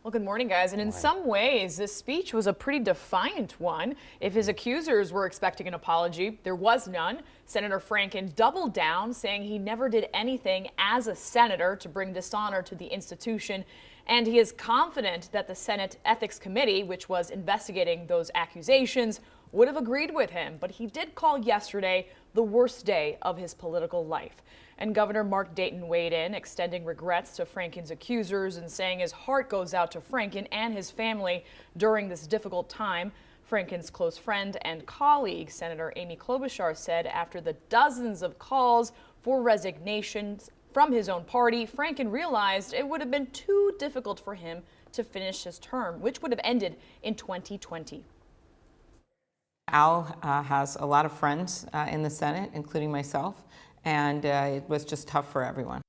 Well, good morning, guys. And in some ways, this speech was a pretty defiant one. If his accusers were expecting an apology, there was none. Senator Franken doubled down, saying he never did anything as a senator to bring dishonor to the institution. And he is confident that the Senate Ethics Committee, which was investigating those accusations, would have agreed with him. But he did call yesterday the worst day of his political life. And Governor Mark Dayton weighed in, extending regrets to Franken's accusers and saying his heart goes out to Franken and his family during this difficult time. Franken's close friend and colleague, Senator Amy Klobuchar, said after the dozens of calls for resignations from his own party, Franken realized it would have been too difficult for him to finish his term, which would have ended in 2020. Al has a lot of friends in the Senate, including myself, and it was just tough for everyone.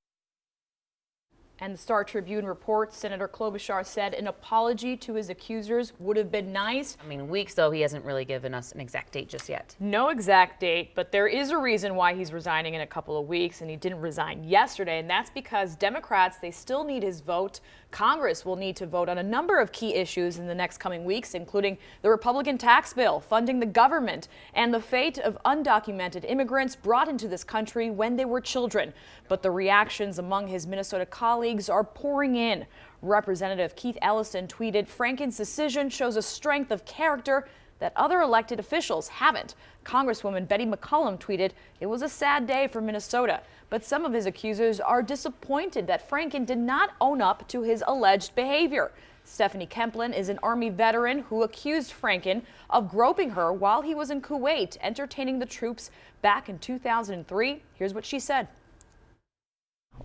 And the Star Tribune reports Senator Klobuchar said an apology to his accusers would have been nice. I mean, weeks, though, he hasn't really given us an exact date just yet. No exact date, but there is a reason why he's resigning in a couple of weeks, and he didn't resign yesterday, and that's because Democrats, they still need his vote. Congress will need to vote on a number of key issues in the next coming weeks, including the Republican tax bill, funding the government, and the fate of undocumented immigrants brought into this country when they were children. But the reactions among his Minnesota colleagues are pouring in. Representative Keith Ellison tweeted, "Franken's decision shows a strength of character that other elected officials haven't." Congresswoman Betty McCollum tweeted, "It was a sad day for Minnesota." But some of his accusers are disappointed that Franken did not own up to his alleged behavior. Stephanie Kemplin is an Army veteran who accused Franken of groping her while he was in Kuwait, entertaining the troops back in 2003. Here's what she said.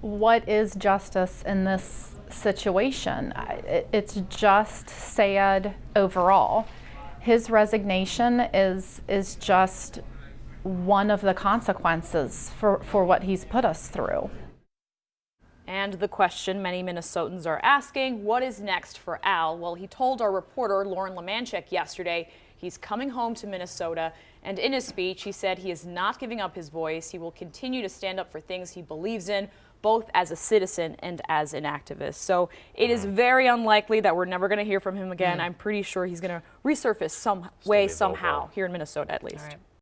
What is justice in this situation? It's just sad overall. His resignation is just one of the consequences for what he's put us through. And the question many Minnesotans are asking, what is next for Al? Well, he told our reporter Lauren Lemanchek yesterday he's coming home to Minnesota, and in his speech he said he is not giving up his voice. He will continue to stand up for things he believes in, both as a citizen and as an activist. So it is very unlikely that we're never going to hear from him again. I'm pretty sure he's going to resurface some way, somehow, here in Minnesota at least.